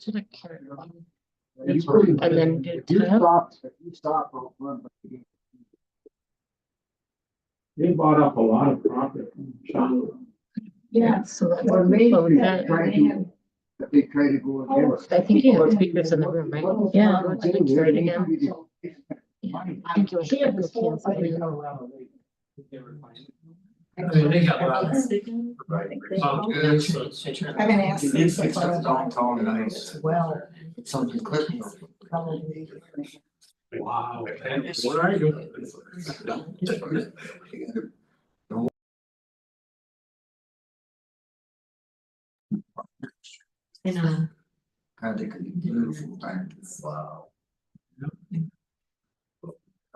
to the carrot one. And then do if you tab. stop on one, they bought up a lot of property. Yeah, so that's Well, what we got. That they try to go against. I think you have speakers in the room, right? Yeah, I can try it again. I think you was echo canceling. I mean, they got a lot of. I'm gonna ask It them is so fixed far up downtown nice. well. Something click. Probably. Wow. Where are you? You know. God, they could be beautiful back. Wow.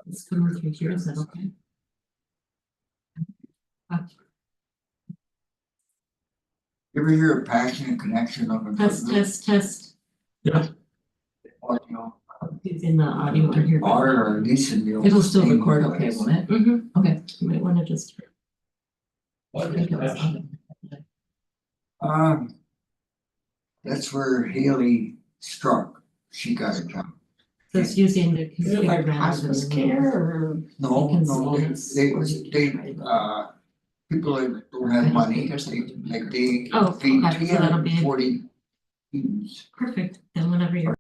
It's coming through here, is that okay? You ever hear a passionate connection of a. Test. Yeah. Audio. It's in the audio on here. Or at least in the. It'll still record, okay, won't it? Mm-hmm. Okay, you might wanna just. What I is think it was that? on. That's where Haley struck. She got a job. So it's using the. Is it like configure rather hospice than the- care or? No, You can no, see they, people that don't have money, they Oh, feed okay, so that'll be- 340 students. Perfect, then whenever you're.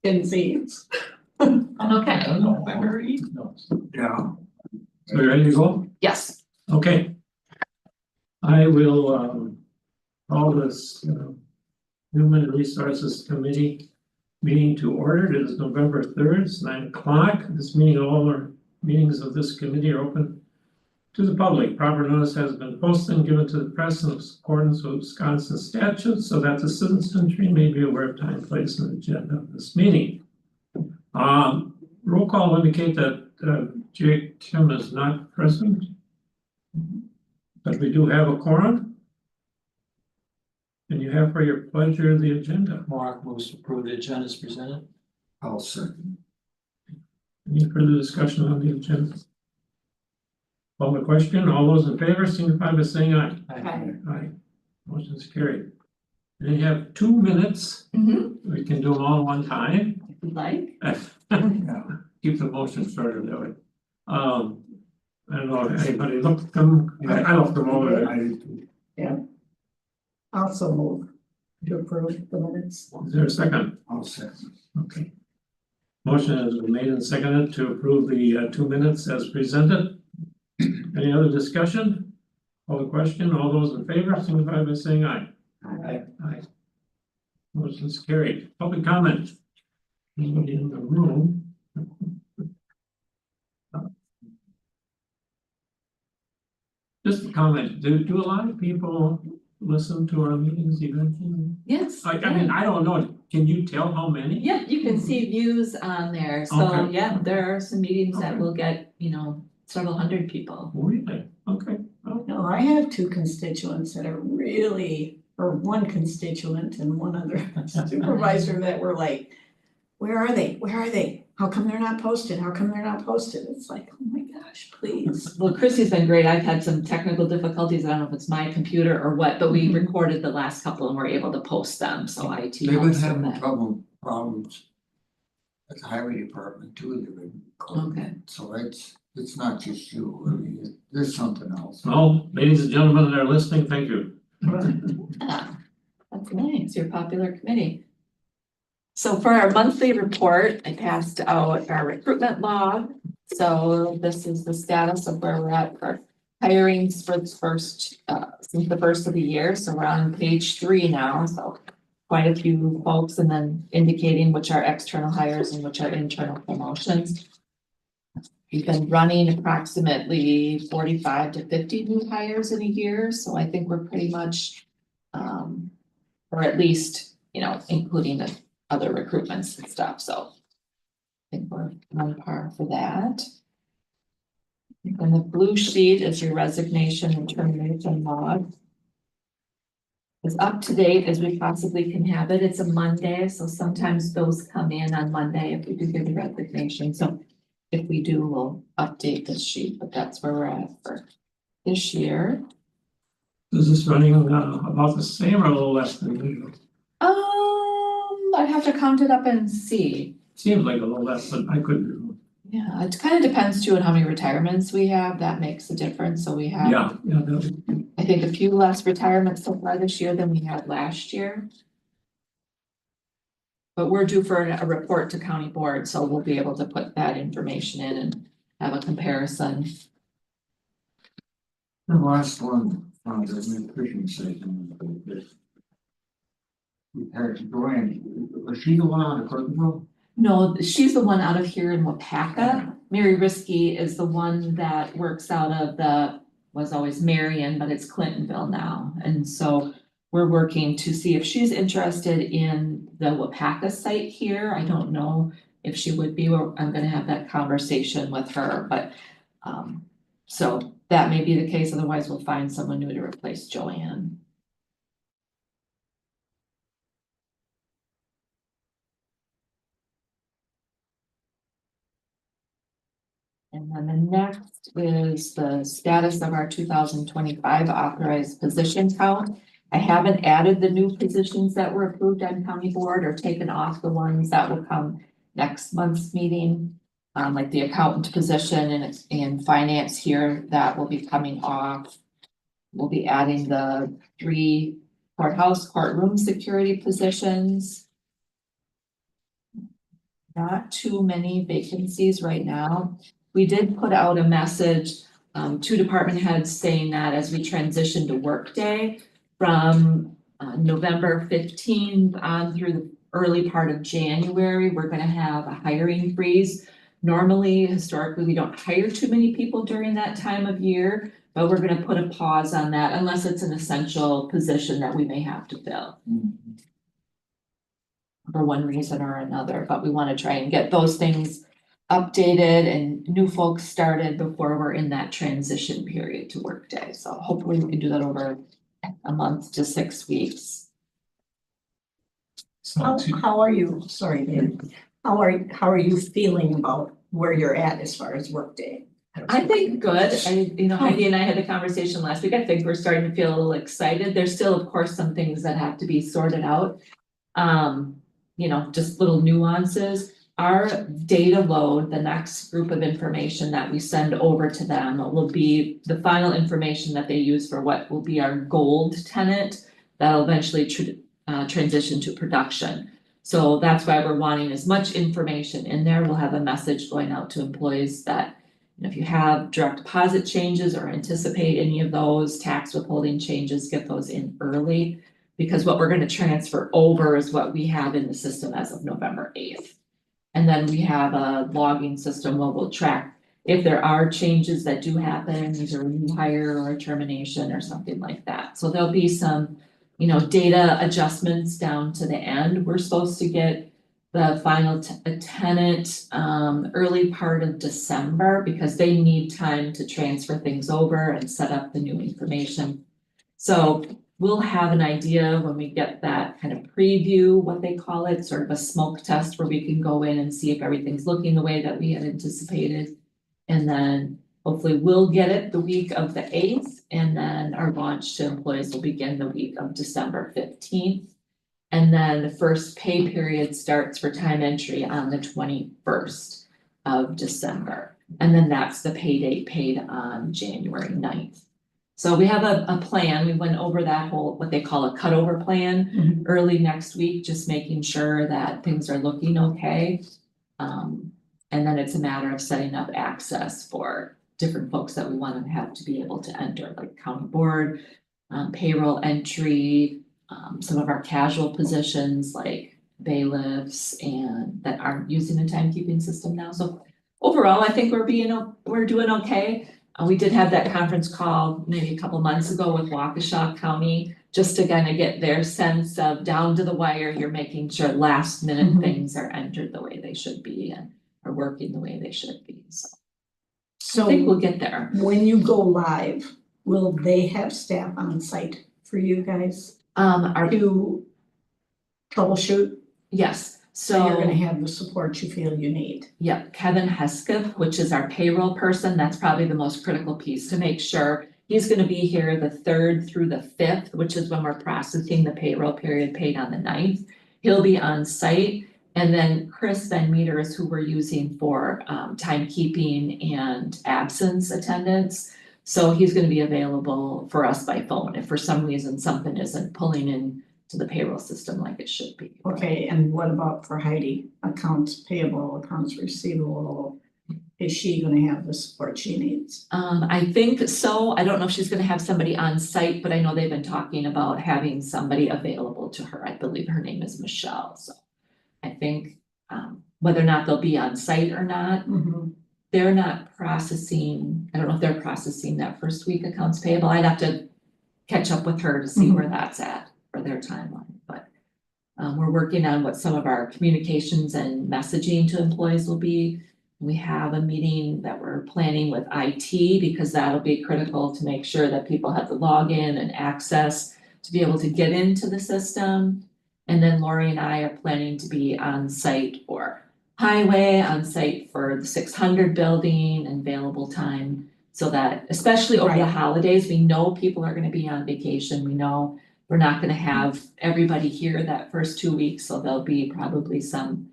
Didn't see. Okay, February. Yeah. So you ready to go? Yes. Okay. I will call this Human Resources Committee meeting to order. It is November 3rd, it's 9 o'clock. This meeting, all our meetings of this committee are open to the public. Proper notice has been posted and given to the press in accordance with Wisconsin statutes so that the citizenry may be aware of time, place, and agenda of this meeting. Roll call indicate that Jake Tim is not present, but we do have a quorum. And you have for your pleasure the agenda. Mark moves to approve the agenda as presented. I'll second. Any further discussion on the agenda? Call the question. All those in favor signify by saying aye. Aye. Motion is carried. And you have 2 minutes. We can do them all one time. If you'd like. Yeah. Keep the motion shorter that way. I don't know if anybody looked at them. I looked them over. I did too. Also move to approve the minutes. Is there a second? I'll second. Okay. Motion has been made and seconded to approve the 2 minutes as presented. Any other discussion? Call the question. All those in favor signify by saying aye. Aye. Aye. Motion is carried. Public comment. Anybody in the room? Just a comment. Do a lot of people listen to our meetings eventually? Yes. I mean, I don't know. Can you tell how many? Yeah, you can see views on there, so Okay. yeah, there are some meetings that Okay. will get, several hundred people. Really? Okay. Well, No, I have two constituents that are really, or one constituent and one other supervisor that were like, where are they? Where are they? How come they're not posted? How come they're not posted? It's like, oh my gosh, please. Well, Chrissy's been great, I've had some technical difficulties, I don't know if it's my computer or what, but we recorded the last couple and were able to post them, so IT They've been helps with having that. problems at the highway department too. They've been. Okay. So it's not just you. I mean, there's something else. well, ladies and gentlemen that are listening, thank you. Yeah, that's nice, your popular committee. So for our monthly report, I passed out our recruitment log. So this is the status of where we're at for hirings for the first, since the first of the year. So we're on page 3 now, so quite a few folks, and then indicating which are external hires and which are internal promotions. We've been running approximately 45 to 50 new hires in a year, so I think we're pretty much, or at least, including the other recruitments and stuff, so. I think we're on par for that. And the blue sheet is your resignation and termination log. As up to date as we possibly can have it. It's a Monday, so sometimes those come in on Monday if we do give the resignation, so. If we do, we'll update this sheet, but that's where we're at for this year. Is this running about the same or a little less than usual? I'd have to count it up and see. Seems like a little less, but I could be wrong. Yeah, it kind of depends too on how many retirements we have. That makes a difference. So we have, Yeah, that would- I think, a few less retirements so far this year than we had last year. But we're due for a report to county board, so we'll be able to put that information in and have a comparison. The last one, the nutrition section. We had Joanne, was she the one on the curtain? No, she's the one out of here in Wapaka. Mary Risky is the one that works out of was always Marion, but it's Clintonville now. And so we're working to see if she's interested in the Wapaka site here. I don't know if she would be, I'm gonna have that conversation with her, but so that may be the case, otherwise we'll find someone new to replace Joanne. And then the next is the status of our 2025 authorized position count. I haven't added the new positions that were approved on county board or taken off the ones that will come next month's meeting. Like the accountant position and in finance here, that will be coming off. We'll be adding the 3 courthouse courtroom security positions. not too many vacancies right now. We did put out a message to department heads saying that as we transition to Workday from November 15th on through the early part of January, we're gonna have a hiring freeze. Normally, historically, we don't hire too many people during that time of year, but we're gonna put a pause on that unless it's an essential position that we may have to fill for one reason or another, but we wanna try and get those things updated and new folks started before we're in that transition period to Workday. So hopefully we can do that over a month to 6 weeks. How are you, sorry, Dave, how are you feeling about where you're at as far as Workday? I think good. Heidi and I had a conversation last week. I think we're starting to feel a little excited. There's still, of course, some things that have to be sorted out. Just little nuances. Our data load, the next group of information that we send over to them will be the final information that they use for what will be our gold tenant that'll eventually transition to production. So that's why we're wanting as much information in there. We'll have a message going out to employees that if you have direct deposit changes or anticipate any of those tax withholding changes, get those in early. Because what we're gonna transfer over is what we have in the system as of November 8th. And then we have a logging system where we'll track if there are changes that do happen, either a new hire or a termination or something like that. So there'll be some, data adjustments down to the end. We're supposed to get the final tenant early part of December because they need time to transfer things over and set up the new information. So we'll have an idea when we get that kind of preview, what they call it, sort of a smoke test where we can go in and see if everything's looking the way that we had anticipated. And then hopefully we'll get it the week of the 8th, and then our launch to employees will begin the week of December 15th. And then the first pay period starts for time entry on the 21st of December. And then that's the pay date paid on January 9th. So we have a plan. We went over that whole, what they call a cutover plan early next week, just making sure that things are looking okay. And then it's a matter of setting up access for different folks that we want to have to be able to enter, like county board, payroll entry, some of our casual positions like bailiffs and that aren't using the timekeeping system now. So overall, I think we're doing okay. We did have that conference call maybe a couple months ago with Waukesha County, just to kind of get their sense of down to the wire, you're making sure last minute things are entered the way they should be and are working the way they should be. So I think we'll get there. When you go live, will they have staff on site for you guys to troubleshoot? Yes. So you're gonna have the support you feel you need. Yep, Kevin Hesketh, which is our payroll person, that's probably the most critical piece to make sure. He's gonna be here the 3rd through the 5th, which is when we're processing the payroll period paid on the 9th. He'll be on site. And then Chris Van Meter is who we're using for timekeeping and absence attendance. So he's gonna be available for us by phone if for some reason something isn't pulling in to the payroll system like it should be. Okay, and what about for Heidi? Accounts payable, accounts receivable? Is she gonna have the support she needs? I think so. I don't know if she's gonna have somebody on site, but I know they've been talking about having somebody available to her. I believe her name is Michelle, so. I think whether or not they'll be on site or not, they're not processing, I don't know if they're processing that first week accounts payable. I'd have to catch up with her to see where that's at for their timeline, but we're working on what some of our communications and messaging to employees will be. We have a meeting that we're planning with IT because that'll be critical to make sure that people have the login and access to be able to get into the system. And then Lori and I are planning to be on site for highway, on site for the 600 building and available time. So that, especially over the holidays, we know people are gonna be on vacation. We know we're not gonna have everybody here that first 2 weeks. So there'll be probably some,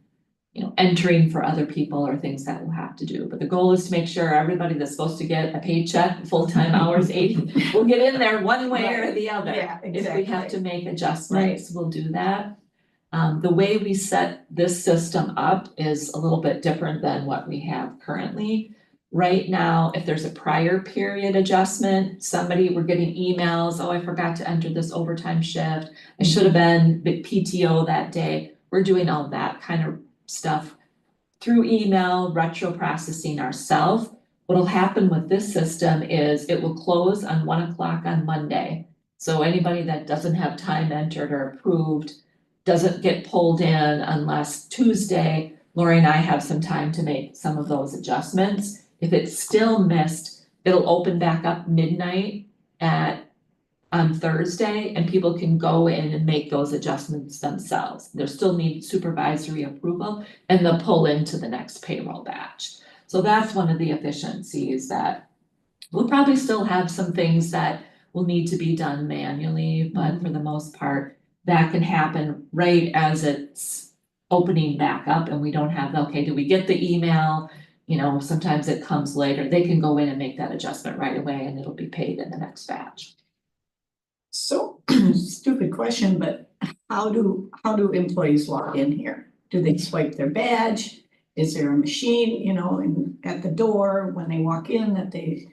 entering for other people or things that we'll have to do. But the goal is to make sure everybody that's supposed to get a paycheck, full-time hours, 80, will get in there one way or the other. Yeah, If we have to make adjustments, we'll do that. The way we set this system up is a little bit different than what we have currently. Right now, if there's a prior period adjustment, we're getting emails, oh, I forgot to enter this overtime shift. I should have been PTO that day. We're doing all that kind of stuff through email, retro processing ourselves. What'll happen with this system is it will close on 1 o'clock on Monday. So anybody that doesn't have time entered or approved doesn't get pulled in unless Tuesday, Lori and I have some time to make some of those adjustments. If it's still missed, it'll open back up midnight on Thursday, and people can go in and make those adjustments themselves. They'll still need supervisory approval, and they'll pull into the next payroll batch. So that's one of the efficiencies that we'll probably still have some things that will need to be done manually, but for the most part, that can happen right as it's opening back up and we don't have, okay, do we get the email? You know, sometimes it comes later. They can go in and make that adjustment right away and it'll be paid in the next batch. So, stupid question, but how do employees log in here? Do they swipe their badge? Is there a machine, you know, at the door when they walk in that they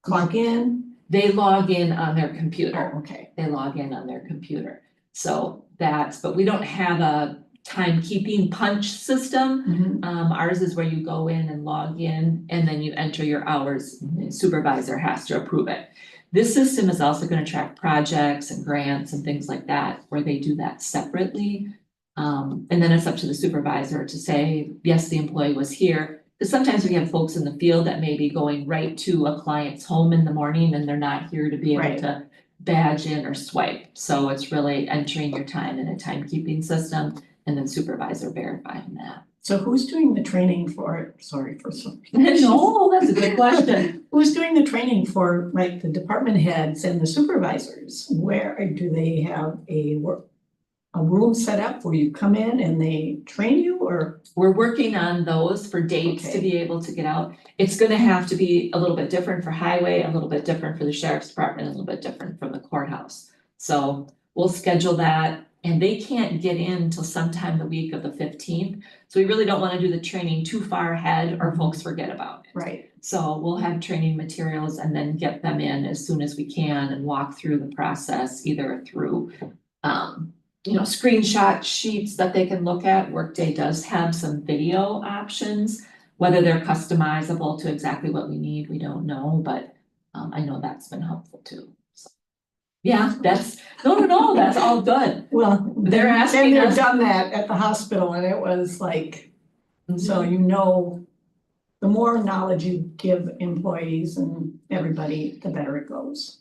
clock in? They log in on their computer. Oh, okay. They log in on their computer. So but we don't have a timekeeping punch system. Ours is where you go in and log in and then you enter your hours. The supervisor has to approve it. This system is also going to track projects and grants and things like that, where they do that separately. And then it's up to the supervisor to say, yes, the employee was here. Because sometimes we have folks in the field that may be going right to a client's home in the morning and they're not here to be able Right. to badge in or swipe. So it's really entering your time in a timekeeping system and then supervisor verifying that. So who's doing the training for it? Sorry for some. No, that's a good question. Who's doing the training for like the department heads and the supervisors? Where do they have a room set up where you come in and they train you, or? We're working on those for dates to Okay. be able to get out. It's gonna have to be a little bit different for highway, a little bit different for the sheriff's department, a little bit different from the courthouse. So we'll schedule that, and they can't get in till sometime the week of the 15th. So we really don't wanna do the training too far ahead or folks forget about it. Right. So we'll have training materials and then get them in as soon as we can and walk through the process, either through screenshot sheets that they can look at. Workday does have some video options. Whether they're customizable to exactly what we need, we don't know, but I know that's been helpful too. So, yeah, that's that's all good. Well, They're asking they've us- done that at the hospital and it was like, so you know, the more knowledge you give employees and everybody, the better it goes.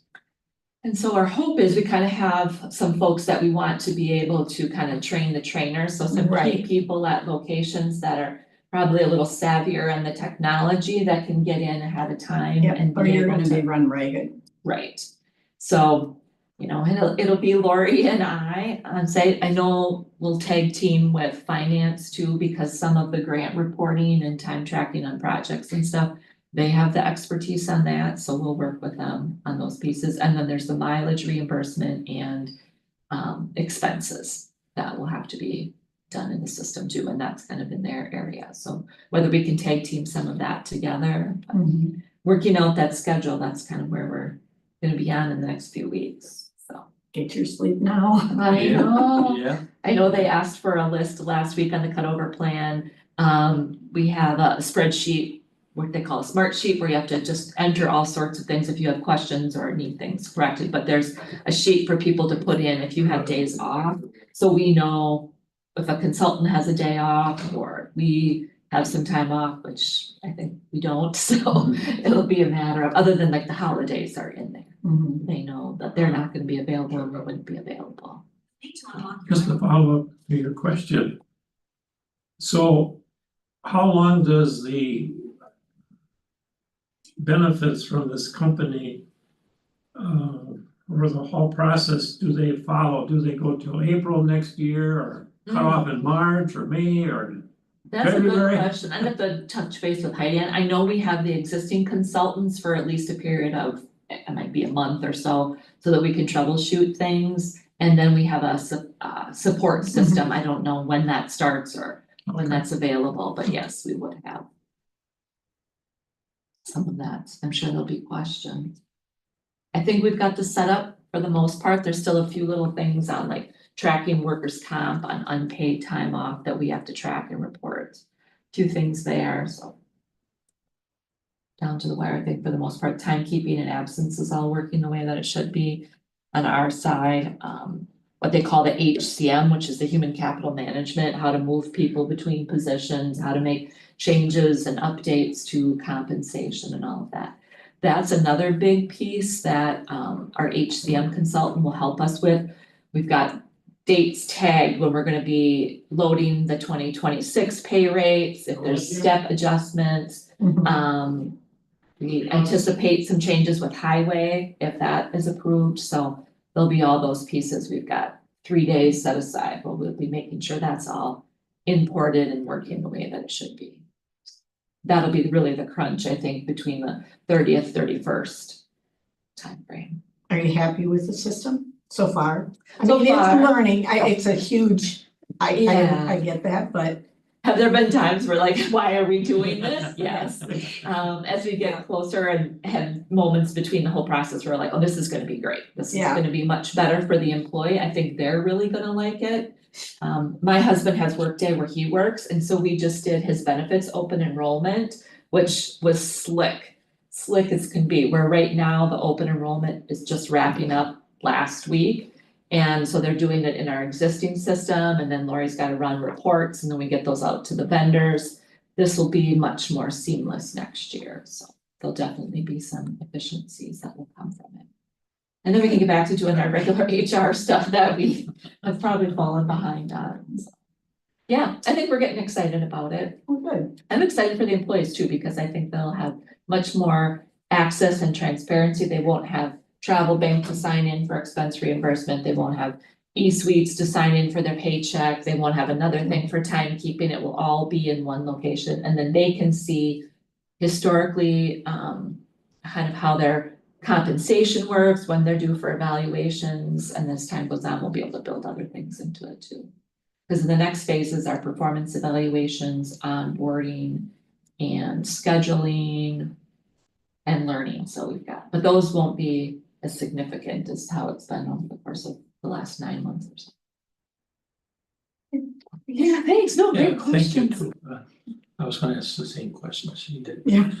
And so our hope is we kind of have some folks that we want to be able to kind of train the trainers. So some key Right. people at locations that are probably a little savvier on the technology that can get in ahead of time Yep, and or be you're able gonna to. be run ragged. Right. So, it'll be Lori and I on site. I know we'll tag team with finance too, because some of the grant reporting and time tracking on projects and stuff, they have the expertise on that, so we'll work with them on those pieces. And then there's the mileage reimbursement and expenses that will have to be done in the system too, and that's kind of in their area. So whether we can tag team some of that together, working out that schedule, that's kind of where we're gonna be on in the next few weeks, so. Get your sleep now. I know. Yeah, I know they asked for a list last week on the cutover plan. We have a spreadsheet, what they call a smart sheet, where you have to just enter all sorts of things if you have questions or need things corrected. But there's a sheet for people to put in if you have days off. So we know if a consultant has a day off or we have some time off, which I think we don't. So it'll be a matter of, other than like the holidays are in there. They know that they're not gonna be available and they wouldn't be available. Just a follow-up to your question. So how long does the benefits from this company or the whole process, do they follow? Do they go till April next year or cut off in March or May or? That's a good February? question. I'd have to touch base with Heidi. And I know we have the existing consultants for at least a period of, it might be a month or so that we can troubleshoot things. And then we have a support system. I don't know when that starts or when that's available, but yes, we would have some of that. I'm sure there'll be questions. I think we've got the setup for the most part. There's still a few little things on like tracking workers' comp on unpaid time off that we have to track and report. Two things there, so. Down to the wire, I think for the most part, timekeeping and absence is all working the way that it should be on our side. What they call the HCM, which is the human capital management, how to move people between positions, how to make changes and updates to compensation and all of that. That's another big piece that our HCM consultant will help us with. We've got dates tagged when we're gonna be loading the 2026 pay rates, if there's step adjustments. We anticipate some changes with highway if that is approved, so there'll be all those pieces. We've got 3 days set aside, but we'll be making sure that's all imported and working the way that it should be. That'll be really the crunch, I think, between the 30th, 31st timeframe. Are you happy with the system so far? I So mean, it's far. learning, it's a huge, Yeah. I get that, but Have there been times where like, why are we doing this? Yes. As we get closer and have moments between the whole process, we're like, oh, this is gonna be great. This is Yeah. gonna be much better for the employee. I think they're really gonna like it. My husband has Workday where he works, and so we just did his benefits open enrollment, which was slick as can be, where right now the open enrollment is just wrapping up last week. And so they're doing it in our existing system, and then Lori's gotta run reports, and then we get those out to the vendors. This will be much more seamless next year, so there'll definitely be some efficiencies that will come from it. And then we can get back to doing our regular HR stuff that we have probably fallen behind on. So, yeah, I think we're getting excited about it. we're good. I'm excited for the employees too, because I think they'll have much more access and transparency. They won't have travel bank to sign in for expense reimbursement. They won't have e-suites to sign in for their paycheck. They won't have another thing for timekeeping. It will all be in one location, and then they can see historically kind of how their compensation works, when they're due for evaluations, and as time goes on, we'll be able to build other things into it too. Because the next phases are performance evaluations, onboarding, and scheduling and learning. So we've got, but those won't be as significant as how it's been over the course of the last 9 months or so. Yeah, thanks. No, Yeah, great thank you questions. too. I was gonna ask the same question she did. Yeah.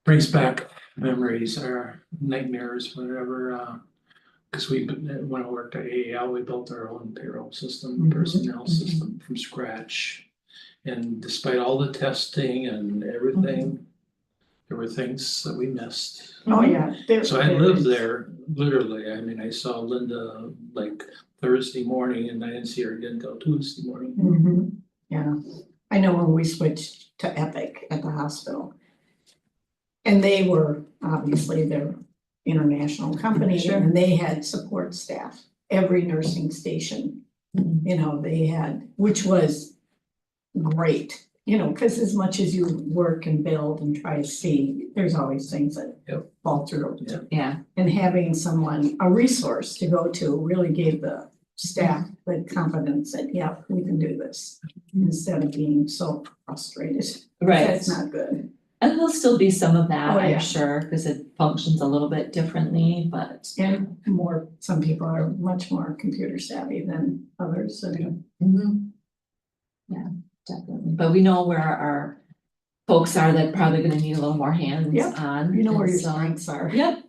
Brings back memories or nightmares, whatever, cause when I worked at AAL, we built our own payroll system, Mhm. personnel system from scratch. And despite all the testing and everything, there were things that we missed. Oh, yeah. So I lived there, literally, I mean, I saw Linda like Thursday morning and I didn't see her again until Tuesday morning. Mhm. Yeah, I know when we switched to Epic at the hospital. And they were, obviously, they're international company, Sure. and they had support staff, every nursing station. You know, they had, which was great, you know, because as much as you work and build and try to see, there's always things that Yep. fall through. Yeah. Yeah, And having someone, a resource to go to, really gave the staff the confidence that, yeah, we can do this. Instead of being so frustrated. right. That's not good. And there'll still be some of that, Oh, yeah. I'm sure, because it functions a little bit differently, but. And more, some people are much more computer savvy than others, and Mhm. Yeah, definitely, but we know where our folks are that probably gonna need a little more hands Yep, on. you know where and your so- strengths are. Yep.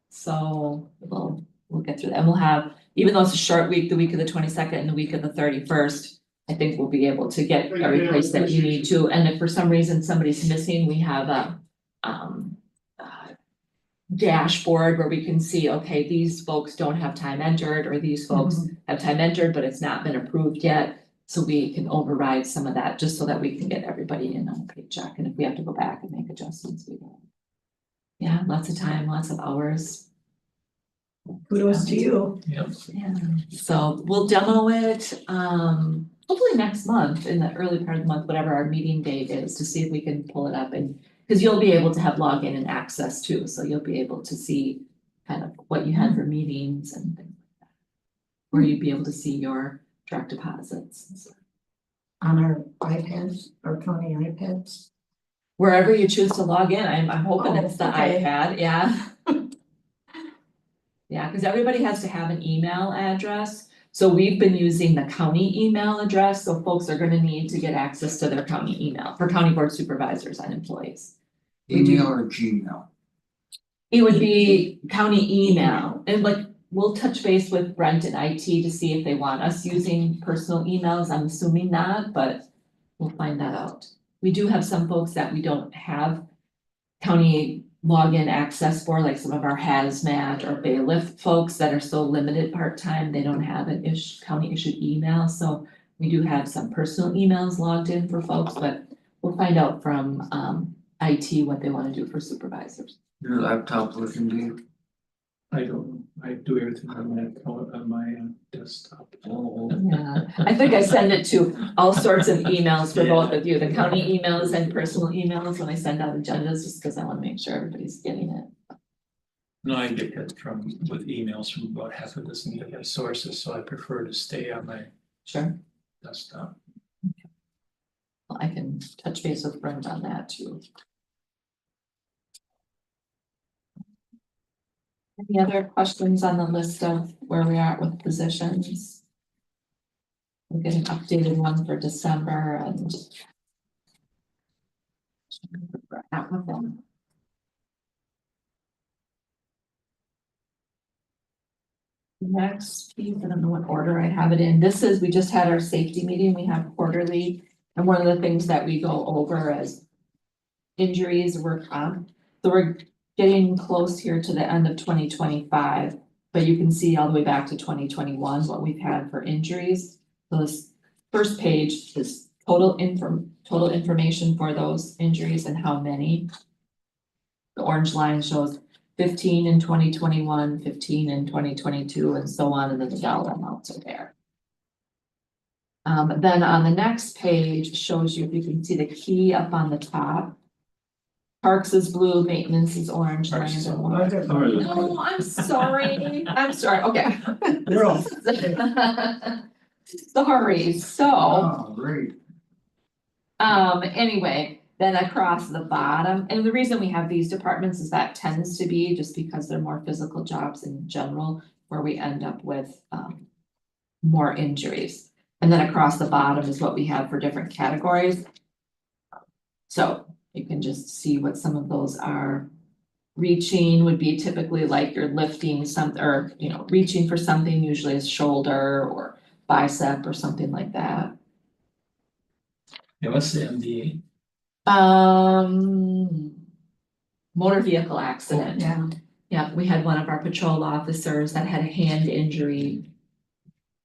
So we'll get through that, and we'll have, even though it's a short week, the week of the 22nd and the week of the 31st. I think we'll be able to get every place that you need to, and if for some reason somebody's missing, we have a dashboard where we can see, okay, these folks don't have time entered, or these folks have time entered, but it's not been approved yet. So we can override some of that, just so that we can get everybody in on a paycheck, and if we have to go back and make adjustments, we will. Yeah, lots of time, lots of hours. Kudos to you. Yep. Yeah, so we'll demo it, hopefully next month, in the early part of the month, whatever our meeting date is, to see if we can pull it up, and, cause you'll be able to have login and access too, so you'll be able to see kind of what you had for meetings and things like that. where you'd be able to see your direct deposits. On our iPads, our county iPads. Wherever you choose to log in, I'm hoping Oh, it's the okay. iPad, yeah. Yeah, because everybody has to have an email address, so we've been using the county email address, so folks are gonna need to get access to their county email for county board supervisors and employees. Email or Gmail? It would be county email, and like, we'll touch base with Brent and IT to see if they want us using personal emails, I'm assuming not, but we'll find that out. We do have some folks that we don't have county login access for, like some of our hazmat or bailiff folks that are so limited part-time, they don't have an county issued email, so we do have some personal emails logged in for folks, but we'll find out from IT what they wanna do for supervisors. Your laptop working, Dave? I don't know, I do everything on my desktop. Oh. Yeah, I think I send it to all sorts of emails for both of you, the county emails and personal emails when I send out agendas, just because I wanna make sure everybody's getting it. No, I get that with emails from about half a dozen different sources, so I prefer to stay on my Sure. desktop. Well, I can touch base with Brent on that too. Any other questions on the list of where we are with positions? We'll get an updated one for December and. Out with them. Next piece, I don't know what order I have it in. This is, we just had our safety meeting, we have quarterly, and one of the things that we go over as injuries, work comp. So we're getting close here to the end of 2025, but you can see all the way back to 2021, what we've had for injuries. So this first page is total information for those injuries and how many. The orange line shows 15 in 2021, 15 in 2022, and so on, and then the dollar amounts are there. Then on the next page shows you, if you can see the key up on the top. Parks is blue, maintenance is orange, land and water. No, I'm sorry, I'm sorry, okay. You're all- Sorry, so. Oh, great. Anyway, then across the bottom, and the reason we have these departments is that tends to be just because they're more physical jobs in general, where we end up with, more injuries. And then across the bottom is what we have for different categories. So you can just see what some of those are. Reaching would be typically like you're lifting something, or, you know, reaching for something, usually a shoulder or bicep or something like that. Yeah, what's the MDA? Motor vehicle accident. Yeah. Yeah, we had one of our patrol officers that had a hand injury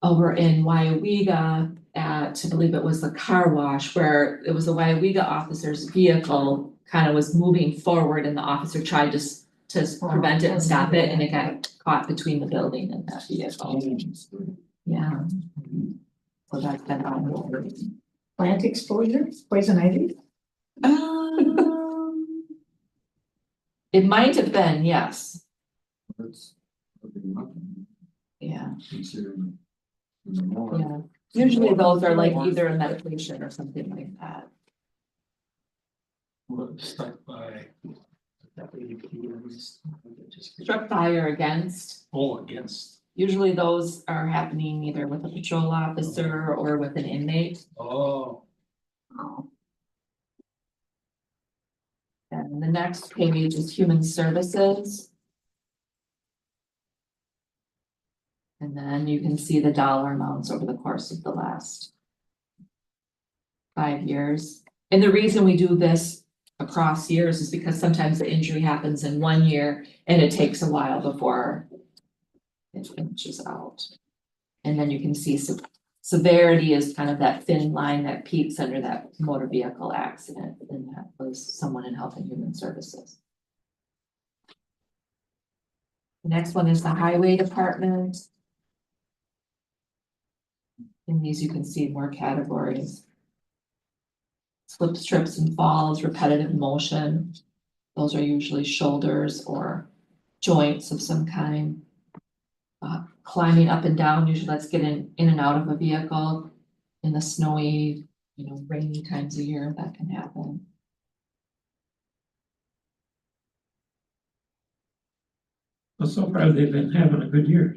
over in Wyawega at, I believe it was the car wash, where it was the Wyawega officer's vehicle kind of was moving forward and the officer tried to prevent it and stop it, and it got caught between the building and that vehicle. Yeah. So that's been on. Plant exposure, poison ivy. It might have been, yes, That's. yeah, Considering. More. yeah. Usually those are like either a medication or something like that. Well, stuck by. That ADP is just. Struck by or against, Oh, against. usually those are happening either with a patrol officer or with an inmate. Oh. Oh, And the next page is human services. And then you can see the dollar amounts over the course of the last 5 years. And the reason we do this across years is because sometimes the injury happens in 1 year and it takes a while before it finishes out. And then you can see severity is kind of that thin line that peaks under that motor vehicle accident, and that was someone in Health and Human Services. The next one is the Highway Department. In these, you can see more categories. Slips, trips, and falls, repetitive motion. Those are usually shoulders or joints of some kind. climbing up and down, usually let's get in and out of a vehicle in the snowy, rainy times of year, that can happen. But so far, they've been having a good year.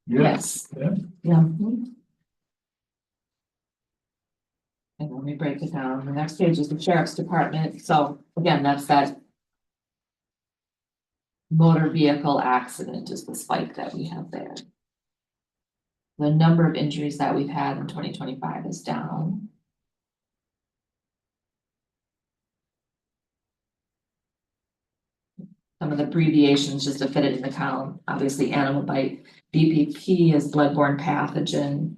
Yes. Yeah. Yeah. And when we break it down, the next page is the sheriff's department, so again, that's that. Motor vehicle accident is the spike that we have there. The number of injuries that we've had in 2025 is down. Some of the abbreviations just to fit it in the column, obviously animal bite, BPP is bloodborne pathogen.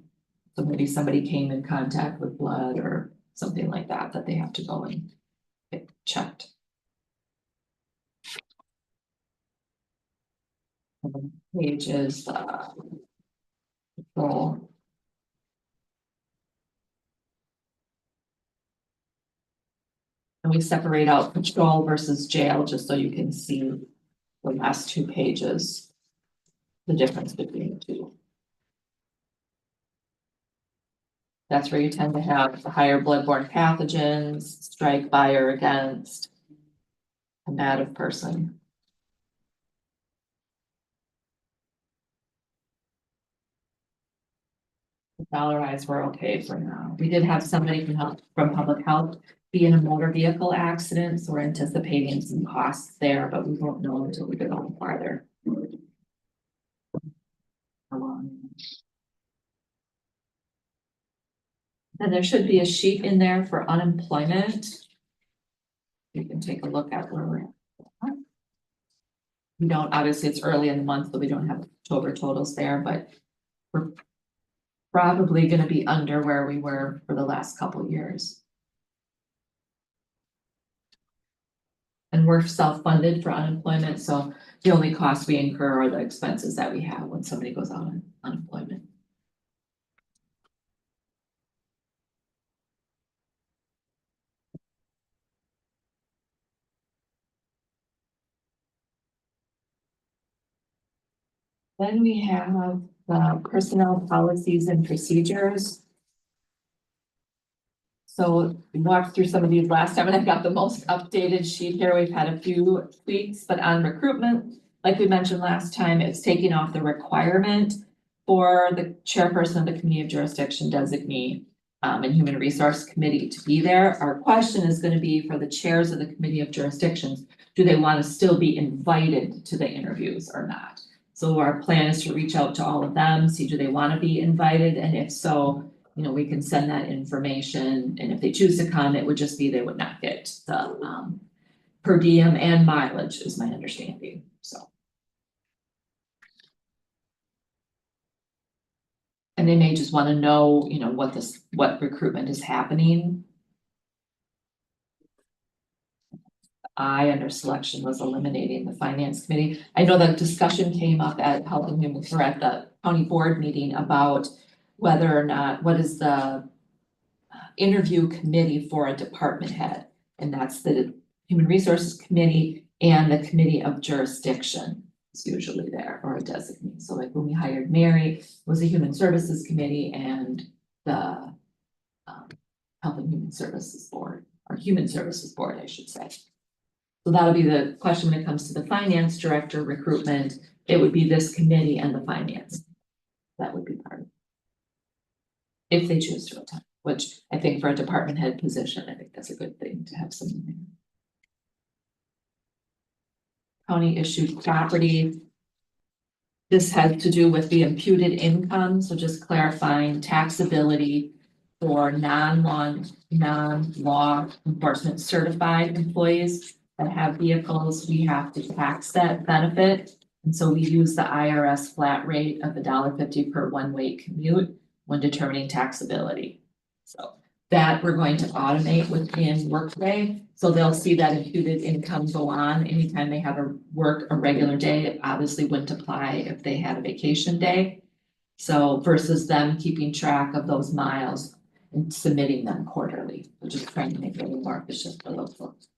So maybe somebody came in contact with blood or something like that, that they have to go and get checked. Page is control. And we separate out patrol versus jail, just so you can see the last 2 pages. The difference between the two. That's where you tend to have the higher bloodborne pathogens, strike by or against. Combative person. Dollarize, we're okay for now. We did have somebody from public health be in a motor vehicle accident, so we're anticipating some costs there, but we won't know until we get a little farther. And there should be a sheet in there for unemployment. You can take a look at where we're at. We don't, obviously it's early in the month, so we don't have October totals there, but we're probably gonna be under where we were for the last couple years. And we're self-funded for unemployment, so the only costs we incur are the expenses that we have when somebody goes out on unemployment. Then we have the personnel policies and procedures. So we walked through some of these last time and I've got the most updated sheet here. We've had a few tweaks, but on recruitment, like we mentioned last time, it's taking off the requirement for the chairperson of the committee of jurisdiction designee and human resource committee to be there. Our question is going to be for the chairs of the committee of jurisdictions, do they want to still be invited to the interviews or not? So our plan is to reach out to all of them, see do they want to be invited, and if so, we can send that information, and if they choose to come, it would just be they would not get the per diem and mileage is my understanding, so. And they may just want to know, what recruitment is happening. Under selection was eliminating the finance committee. I know that discussion came up at Health and Human, or at the county board meeting about whether or not, what is the interview committee for a department head? And that's the Human Resources Committee and the Committee of Jurisdiction is usually there, or a designee. So like when we hired Mary, it was the Human Services Committee and the Health and Human Services Board, or Human Services Board, I should say. So that'll be the question when it comes to the finance director recruitment. It would be this committee and the finance. That would be part of it. If they choose to attend, which I think for a department head position, I think that's a good thing to have someone there. County issued property. This has to do with the imputed income, so just clarifying taxability for non-law enforcement certified employees that have vehicles. We have to tax that benefit. And so we use the IRS flat rate of $1.50 per one-way commute when determining taxability. So that we're going to automate within Workday. So they'll see that imputed income go on anytime they have a regular day. It obviously wouldn't apply if they had a vacation day. So versus them keeping track of those miles and submitting them quarterly, we're just trying to make it a little more efficient for those folks.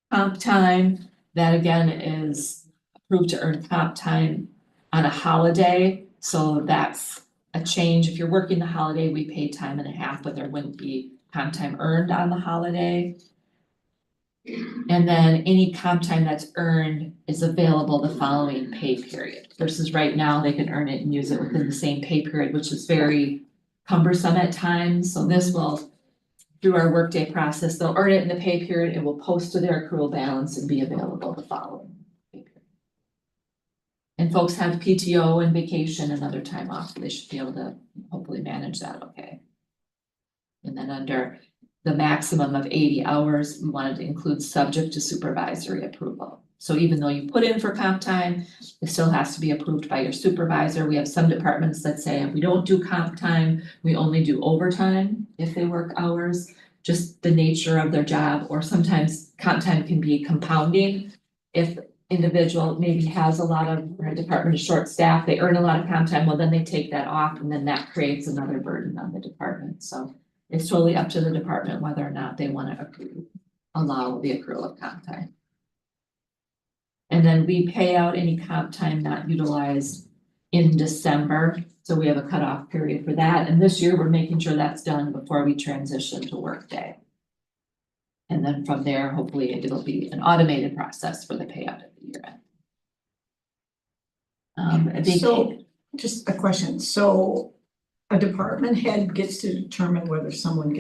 Comp time, that again is approved to earn comp time on a holiday, so that's a change. If you're working the holiday, we pay time and a half, but there wouldn't be comp time earned on the holiday. And then any comp time that's earned is available the following pay period versus right now they can earn it and use it within the same pay period, which is very cumbersome at times. So this will, through our workday process, they'll earn it in the pay period, it will post to their accrual balance and be available the following pay period. And folks have PTO and vacation and other time off, so they should be able to hopefully manage that okay. And then under the maximum of 80 hours, we wanted to include subject to supervisory approval. So even though you put in for comp time, it still has to be approved by your supervisor. We have some departments that say, if we don't do comp time, we only do overtime if they work hours, just the nature of their job, or sometimes comp time can be compounding. If individual maybe has a lot of, or a department is short staffed, they earn a lot of comp time, well, then they take that off and then that creates another burden on the department. So it's totally up to the department whether or not they want to allow the accrual of comp time. And then we pay out any comp time not utilized in December. So we have a cutoff period for that. And this year we're making sure that's done before we transition to workday. And then from there, hopefully it'll be an automated process for the payout at the year end. So, just a question, so a department head gets to determine whether someone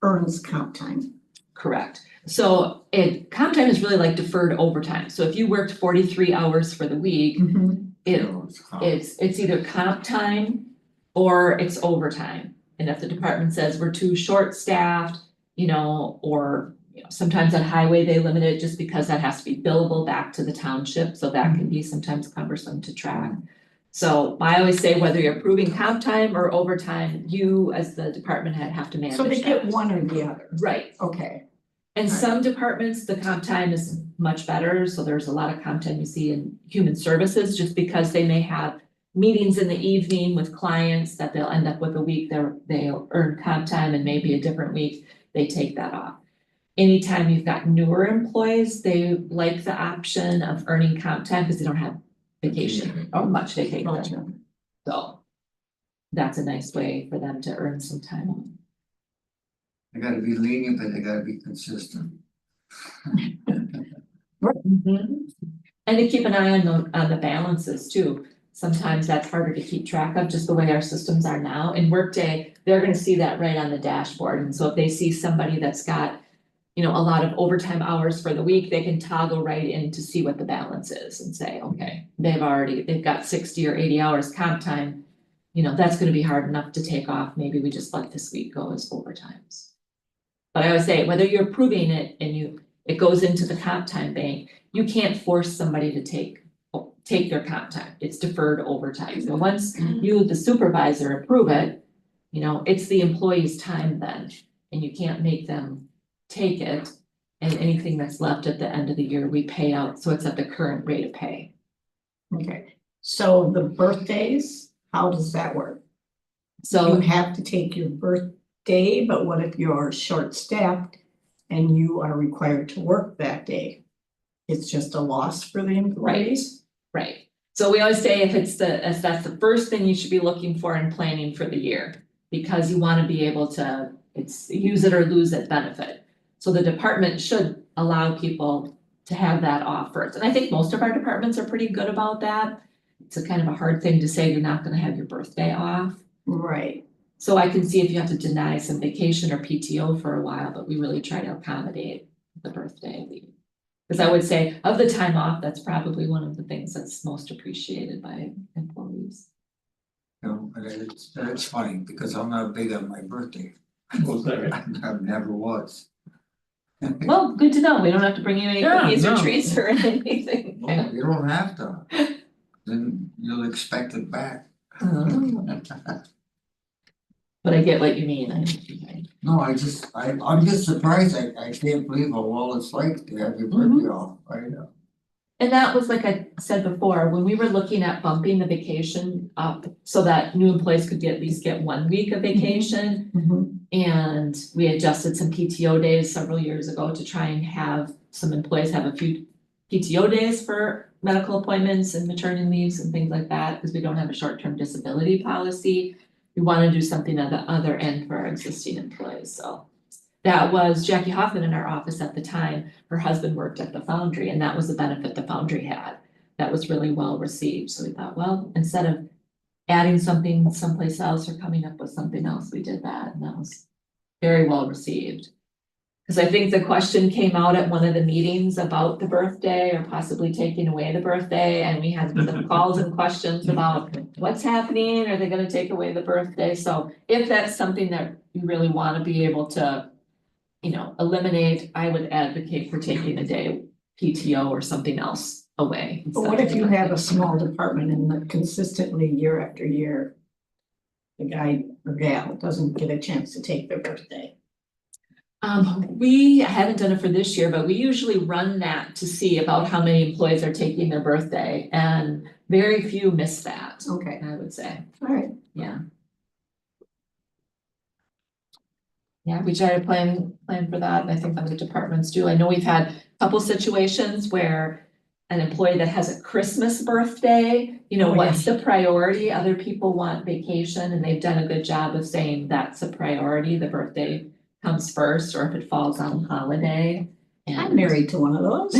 earns comp time. Correct. So comp time is really like deferred overtime. So if you worked 43 hours for the week, it's either comp time or it's overtime. And if the department says we're too short staffed, or sometimes on highway, they limit it just because that has to be billable back to the township. So that can be sometimes cumbersome to track. So I always say whether you're approving comp time or overtime, you as the department head have to manage So they get that. one or the other. Right. Okay. And Right. some departments, the comp time is much better. So there's a lot of comp time you see in human services, just because they may have meetings in the evening with clients that they'll end up with a week they'll earn comp time, and maybe a different week they take that off. Anytime you've got newer employees, they like the option of earning comp time because they don't have vacation or much vacation. Gotcha. So that's a nice way for them to earn some time off. They gotta be lenient, but they gotta be consistent. And to keep an eye on the balances too. Sometimes that's harder to keep track of, just the way our systems are now. In Workday, they're gonna see that right on the dashboard. And so if they see somebody that's got, a lot of overtime hours for the week, they can toggle right in to see what the balance is and say, okay, they've got 60 or 80 hours comp time. That's gonna be hard enough to take off. Maybe we just let this week go as overtimes. But I always say, whether you're approving it and it goes into the comp time bank, you can't force somebody to take their comp time. It's deferred overtime. So once you, the supervisor, approve it, it's the employee's time then, and you can't make them take it. And anything that's left at the end of the year, we pay out, so it's at the current rate of pay. Okay, so the birthdays, how does that work? You So, have to take your birthday, but what if you're short-staffed and you are required to work that day? It's just a loss for the employees? right. So we always say if that's the first thing you should be looking for in planning for the year, because you want to be able to, it's use it or lose it benefit. So the department should allow people to have that off first. And I think most of our departments are pretty good about that. It's a kind of a hard thing to say you're not gonna have your birthday off. Right. So I can see if you have to deny some vacation or PTO for a while, but we really try to accommodate the birthday leave. Because I would say of the time off, that's probably one of the things that's most appreciated by employees. And it's funny, because I'm not big on my birthday. Well, sorry. I never was. Well, good to know. We don't have to bring you any Yeah, cookies or no. treats or anything. No, you don't have to. Then you'll expect it back. Oh, But I get what you mean. No, I'm just surprised, I can't believe how well it's like to have your birthday off, right? And that was, like I said before, when we were looking at bumping the vacation up so that new employees could at least get 1 week of vacation. And we adjusted some PTO days several years ago to try and have some employees have a few PTO days for medical appointments and maternity leaves and things like that, because we don't have a short-term disability policy. We want to do something at the other end for our existing employees, so. That was Jackie Hoffman in our office at the time. Her husband worked at the foundry, and that was the benefit the foundry had. That was really well received, so we thought, well, instead of adding something someplace else or coming up with something else, we did that, and that was very well received. Because I think the question came out at one of the meetings about the birthday or possibly taking away the birthday, and we had some calls and questions about what's happening, are they gonna take away the birthday? So if that's something that you really wanna be able to, eliminate, I would advocate for taking a day PTO or something else away. But what if you have a small department and consistently year after year, the guy or gal doesn't get a chance to take their birthday? We haven't done it for this year, but we usually run that to see about how many employees are taking their birthday, and very few miss that, Okay, I would say, all right. yeah. Yeah, we try to plan for that, and I think other departments do. I know we've had a couple situations where an employee that has a Christmas birthday, what's the priority? Other people want vacation, and they've done a good job of saying that's a priority, the birthday comes first, or if it falls on holiday. I'm married to one of those.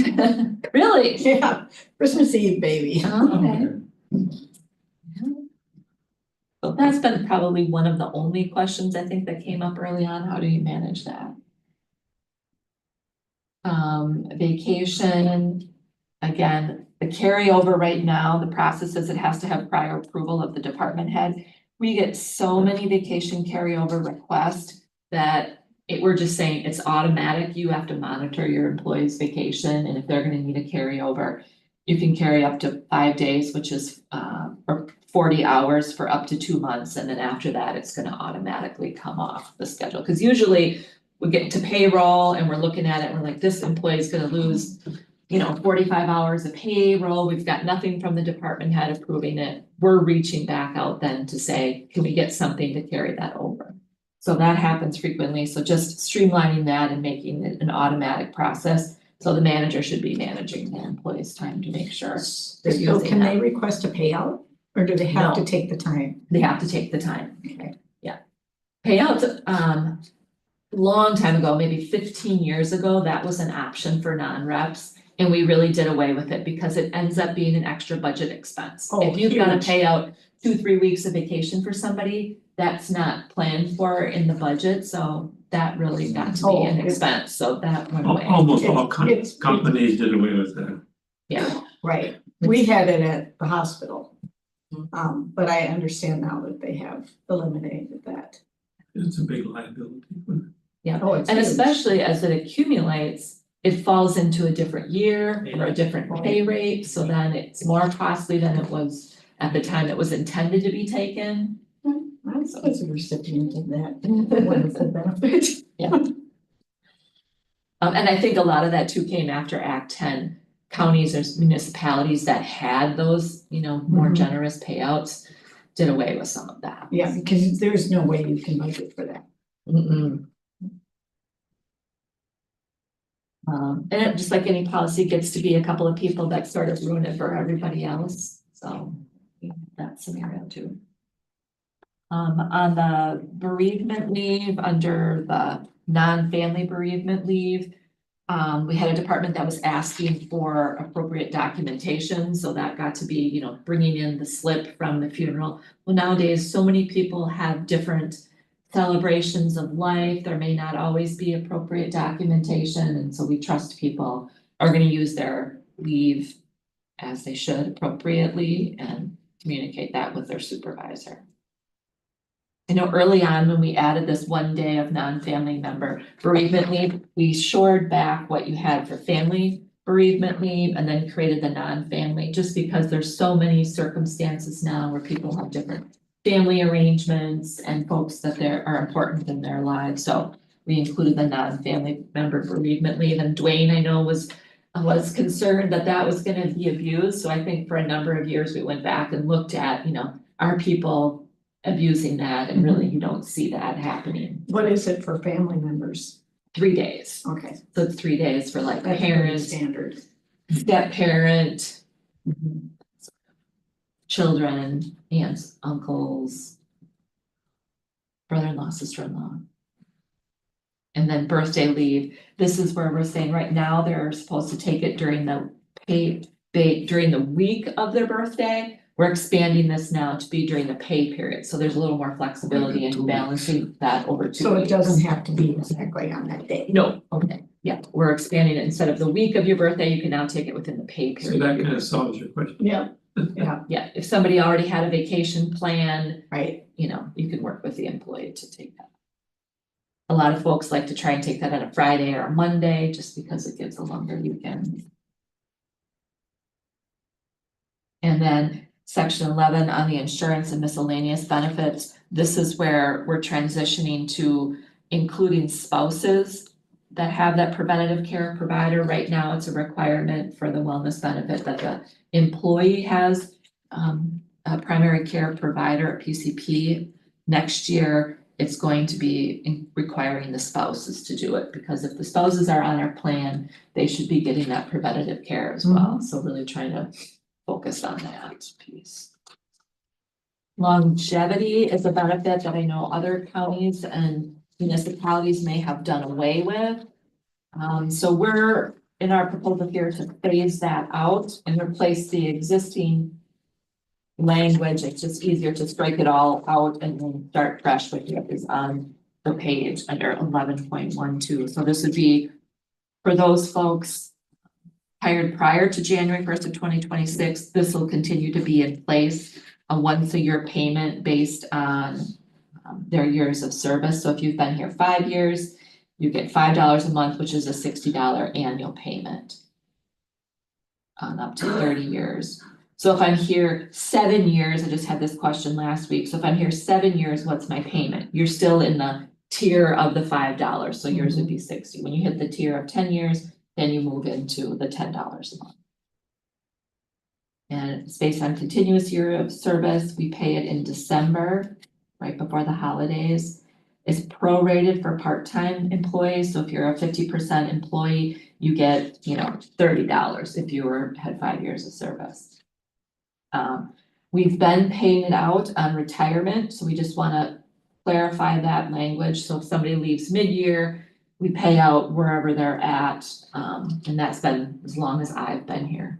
Really? Yeah, Christmas Eve, baby. Okay. So that's been probably one of the only questions I think that came up early on. How do you manage that? Vacation, again, the carryover right now, the process is it has to have prior approval of the department head. We get so many vacation carryover requests that we're just saying it's automatic. You have to monitor your employees' vacation, and if they're gonna need a carryover, you can carry up to 5 days, which is or 40 hours for up to 2 months, and then after that, it's gonna automatically come off the schedule. Cause usually we get to payroll and we're looking at it, we're like, this employee's gonna lose, 45 hours of payroll. We've got nothing from the department head approving it. We're reaching back out then to say, can we get something to carry that over? So that happens frequently. So just streamlining that and making it an automatic process. So the manager should be managing the employee's time to make sure they're So using can they that. request a payout, or do they have to No. take the time? They have to take the time. Okay. Yeah. Payouts, long time ago, maybe 15 years ago, that was an option for non-reps. And we really did away with it because it ends up being an extra budget expense. Oh, If you've got to huge. pay out 2-3 weeks of vacation for somebody, that's not planned for in the budget, so that really got to be an Oh, expense, so that went away. Almost all It's- companies did away with that. Yeah, Right, we had it at the hospital. Mhm. But I understand now that they have eliminated that. It's a big liability. Oh, it's and huge. especially as it accumulates, it falls into a different year or a different pay rate, so then it's more costly than it was at the time it was intended to be taken. I was a recipient of that wonderful benefit. And I think a lot of that too came after Act 10. Counties or municipalities that had those, more Mhm. generous payouts did away with some of that. Yeah, because there's no way you can budget for that. Mm-mm. And it, just like any policy, gets to be a couple of people that sort of ruin it for everybody else, so that scenario too. On the bereavement leave, under the non-family bereavement leave, we had a department that was asking for appropriate documentation, so that got to be, bringing in the slip from the funeral. Well, nowadays, so many people have different celebrations of life, there may not always be appropriate documentation, and so we trust people are gonna use their leave as they should appropriately and communicate that with their supervisor. I know early on when we added this 1 day of non-family member bereavement leave, we shored back what you had for family bereavement leave and then created the non-family, just because there's so many circumstances now where people have different family arrangements and folks that are important in their lives. So we included the non-family member bereavement leave, and Dwayne, I know, was concerned that that was gonna be abused. So I think for a number of years, we went back and looked at, are people abusing that, and really you don't see that happening. What is it for family members? 3 days, Okay, so it's 3 days for like that's pretty parent, standard. step parent, children, aunts, uncles, brother-in-law, sister-in-law. And then birthday leave, this is where we're saying right now they're supposed to take it during the during the week of their birthday. We're expanding this now to be during the pay period, so there's a little more flexibility in balancing that over 2 weeks. So it doesn't have to be exactly on that day. No, okay, yeah, we're expanding it, instead of the week of your birthday, you can now take it within the pay So period. that kind of solves your question. Yeah, Yeah, if somebody already had a vacation plan, right. you know, you can work with the employee to take that. A lot of folks like to try and take that on a Friday or a Monday, just because it gives a longer weekend. And then section 11 on the insurance and miscellaneous benefits, this is where we're transitioning to including spouses that have that preventative care provider. Right now, it's a requirement for the wellness benefit that the employee has a primary care provider, a PCP. Next year, it's going to be requiring the spouses to do it, because if the spouses are on our plan, they should be getting that preventative care as well. So really trying to focus on that piece. Longevity is a benefit that I know other counties and municipalities may have done away with. So we're in our proposal here to phase that out and replace the existing language. It's just easier to strike it all out and then start fresh with what is on the page under 11.12. So this would be for those folks hired prior to January 1st of 2026, this will continue to be in place, a once a year payment based on their years of service. So if you've been here 5 years, you get $5 a month, which is a $60 annual payment on up to 30 years. So if I'm here 7 years, I just had this question last week. So if I'm here 7 years, what's my payment? You're still in the tier of the $5, so yours would be 60. When you hit the tier of 10 years, then you move into the $10 a month. And it's based on continuous year of service. We pay it in December, right before the holidays. It's prorated for part-time employees. So if you're a 50% employee, you get, $30 if you had 5 years of service. We've been paying it out on retirement, so we just want to clarify that language. So if somebody leaves mid-year, we pay out wherever they're at, and that's been as long as I've been here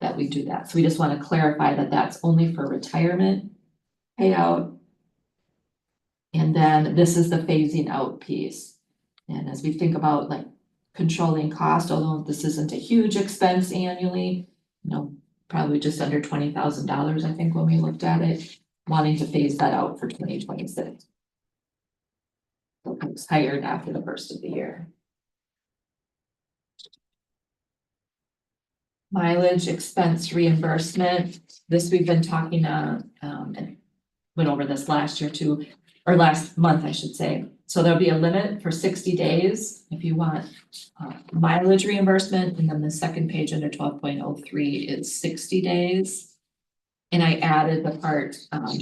that we do that. So we just want to clarify that that's only for retirement payout. And then this is the phasing out piece. And as we think about like controlling cost, although this isn't a huge expense annually, probably just under $20,000, I think, when we looked at it, wanting to phase that out for 2026. So it's hired after the first of the year. Mileage expense reimbursement. This we've been talking and went over this last year too, or last month, I should say. So there'll be a limit for 60 days if you want mileage reimbursement, and then the second page under 12.03 is 60 days. And I added the part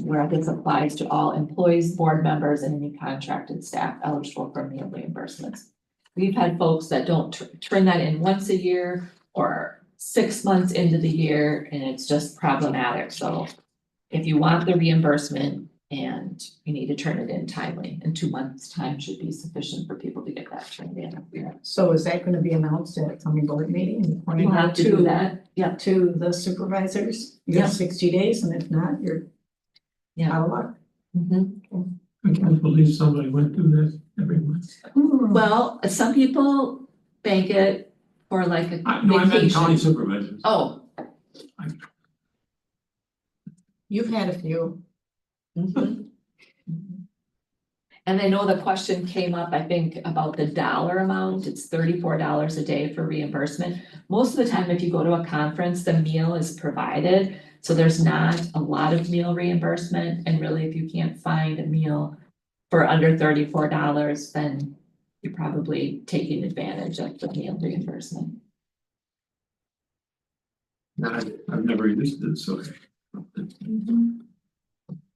where this applies to all employees, board members, and any contracted staff eligible for meal reimbursements. We've had folks that don't turn that in once a year or 6 months into the year, and it's just problematic. So if you want the reimbursement, and you need to turn it in timely, and 2 months' time should be sufficient for people to get that turned in. So is that going to be announced at a coming board meeting? You have to do that, yeah. To the supervisors, you have 60 days, and if not, you're out of luck. I can't believe somebody went through this every month. Well, some people bank it for like a No, I meant county vacation. supervisors. Oh. You've had a few. And I know the question came up, I think, about the dollar amount. It's $34 a day for reimbursement. Most of the time, if you go to a conference, the meal is provided. So there's not a lot of meal reimbursement. And really, if you can't find a meal for under $34, then you're probably taking advantage of the meal reimbursement. I've never used it, so.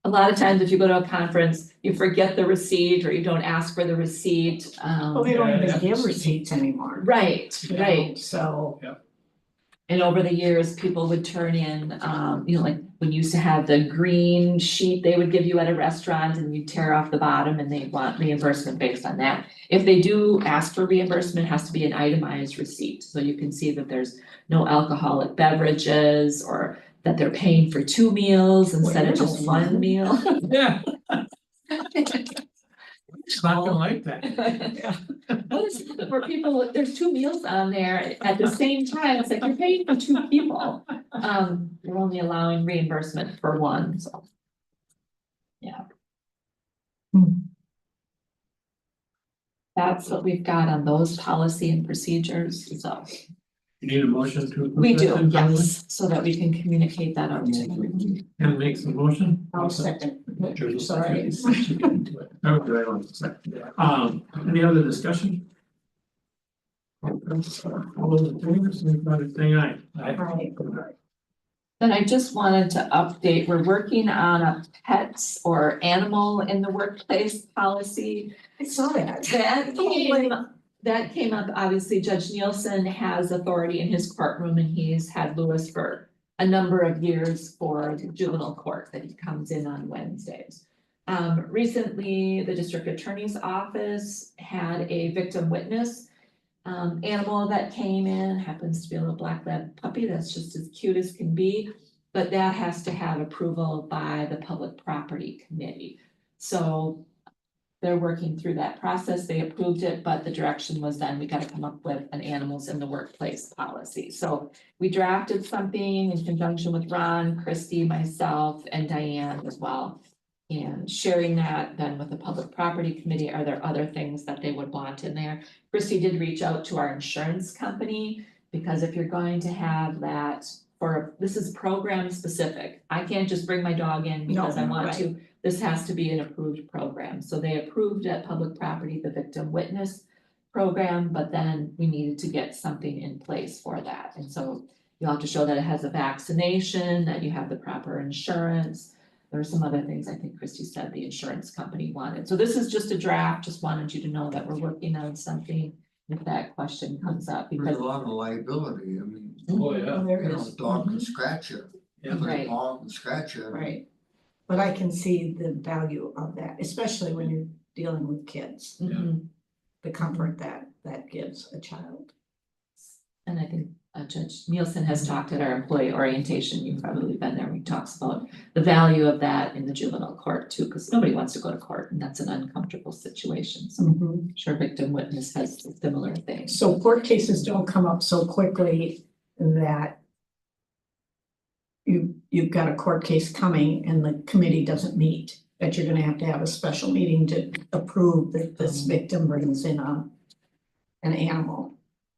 A lot of times, if you go to a conference, you forget the receipt or you don't ask for the receipt. Well, they don't even give receipts anymore. Right, right. So. And over the years, people would turn in, like when you used to have the green sheet they would give you at a restaurant and you tear off the bottom and they want reimbursement based on that. If they do ask for reimbursement, it has to be an itemized receipt, so you can see that there's no alcoholic beverages or that they're paying for 2 meals instead of you're just no 1 fun. meal. Yeah. It's not gonna like that. Well, it's not for people, there's 2 meals on there at the same time, it's like you're paying for 2 people. You're only allowing reimbursement for 1, so. Yeah. That's what we've got on those policy and procedures, so You need a motion to. approve we that do, then, Conley? yes, so that we can communicate that out to everyone. Ken makes a motion. I'll second. Sorry. Any other discussion? All those in favor, signify by saying aye. Right. Then I just wanted to update, we're working on a pets or animal in the workplace policy. I saw that. That came up, obviously Judge Nielsen has authority in his courtroom and he's had Lewis for a number of years for juvenile court that he comes in on Wednesdays. Recently, the district attorney's office had a victim witness animal that came in, happens to be a little black lab puppy that's just as cute as can be, but that has to have approval by the public property committee. So they're working through that process. They approved it, but the direction was then we gotta come up with an animals in the workplace policy. So we drafted something in conjunction with Ron, Christy, myself, and Diane as well. And sharing that then with the public property committee, are there other things that they would want in there? Christy did reach out to our insurance company, because if you're going to have that this is program specific. I can't just bring my dog in because I want to. This has to be an approved program. So they approved at public property, the victim witness program, but then we needed to get something in place for that. And so you'll have to show that it has a vaccination, that you have the proper insurance. There are some other things I think Christy said the insurance company wanted. So this is just a draft, just wanted you to know that we're working on something if that question comes up, There's because a lot of liability, I mean, Oh, yeah. There you it know, is. a dog can scratch you. Yeah. Put a Right. paw and scratch you. Right. But I can see the value of that, especially when you're dealing with kids, mhm. the comfort that gives a child. And I think Judge Nielsen has talked at our employee orientation, you've probably been there, he talks about the value of that in the juvenile court too, because nobody wants to go to court and that's an uncomfortable situation. So I'm sure victim witness has similar things. So court cases don't come up so quickly that you've got a court case coming and the committee doesn't meet, that you're gonna have a special meeting to approve that this victim brings in an animal.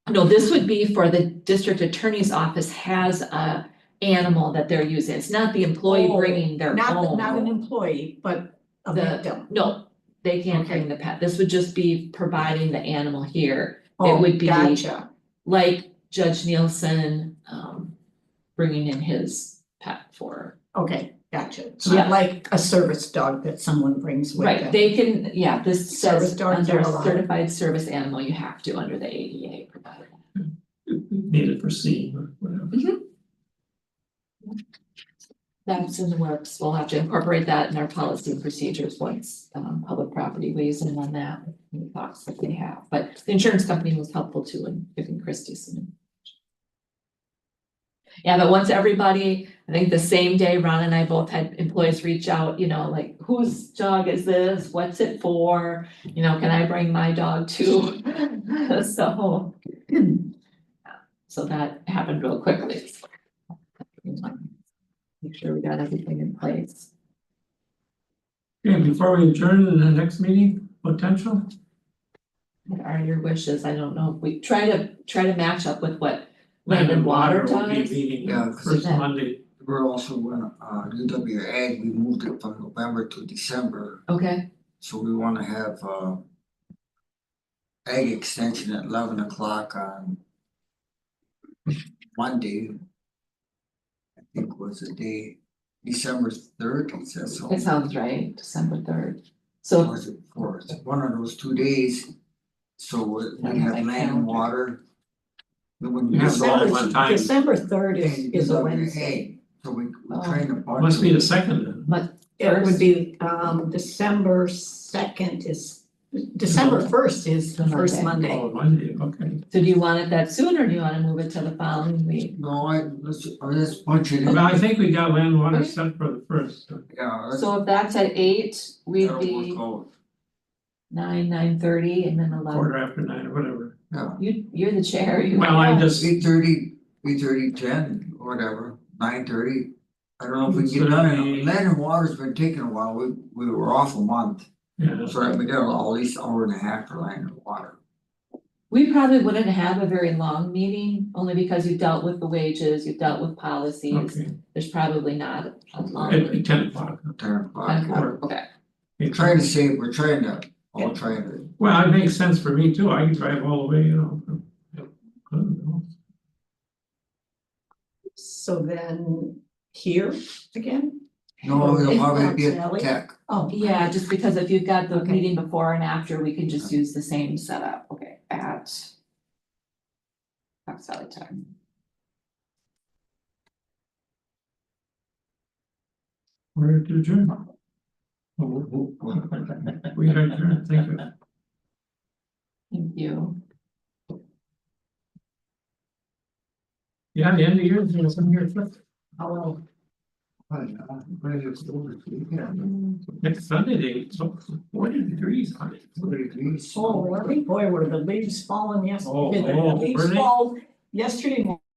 No, this would be for the district attorney's office has a animal that they're using. It's not the employee Oh, bringing their own. Not an employee, but a The- victim. No, they can't Okay. bring the pet. This would just be providing the animal here. Oh, would be- gotcha. Like Judge Nielsen, bringing in his pet for. Okay, gotcha. It's Yeah. not like a service dog that someone brings with them. Right, they can, yeah, this Service says dogs under are a allowed. certified service animal, you have to under the ADA provide that. Needed for seeing or whatever. That's in the works. We'll have to incorporate that in our policy and procedures once public property weighs in on that, any thoughts that they have. But the insurance company was helpful too in giving Christie some. Yeah, but once everybody, I think the same day, Ron and I both had employees reach out, like, whose dog is this? What's it for? Can I bring my dog too? So that happened real quickly. Make sure we got everything in place. Okay, before we adjourn to the next meeting, potential, What are your wishes? I don't know if we try to match up with what Land and Water will be does. meeting Yeah, the first that- Monday. We're also gonna, UW Ag, we moved it from November to December, Okay, so we wanna have, Ag extension at 11 o'clock on Monday. I think was the day, December 3rd, is that so? it sounds right, December 3rd. So, Was it fourth, one of those 2 days, so we have Sounds like land and calendar. water. Then we Yeah, have it's all all one time. December 3rd is a Wednesday. So we're Oh. trying to. Must be the second then. It would be, December 2nd is, December 1st is the first Monday. Oh, Monday, okay. So do you want it that soon or do you wanna move it to the following week? No, let's punch it in. Well, I think we got land water set for the first. Yeah, let's. So if that's at 8, we'd that'll be work out. 9:30 and then 11. Quarter after 9 or whatever. Yeah, You're the chair, you. Well, I just, 8:30, 10, whatever, 9:30. I don't know if we can get done, Certainly. land and water's been taking a while, we were off a month, yeah, so we got at least hour and a half for land and water. We probably wouldn't have a very long meeting, only because you've dealt with the wages, you've dealt with policies. okay, There's probably not a long. at 10 o'clock. 10 o'clock. Okay, We're trying to save, we're trying to, all trying to, Well, it makes sense for me too, I can drive all the way, you know. I don't know. So then here again? no, If we'll probably not be at Sally. tech. Oh. yeah, just because if you've got the Okay. meeting before and after, we can just use the same setup, okay, at. Sally time. We're to adjourn. We are adjourned, thank you. Thank you. Yeah, the end of the year, there's some here, How next Sunday, it's 40 degrees on it. Oh, really? Boy, were the leaves falling yesterday. Oh, The oh, leaves were they? fall yesterday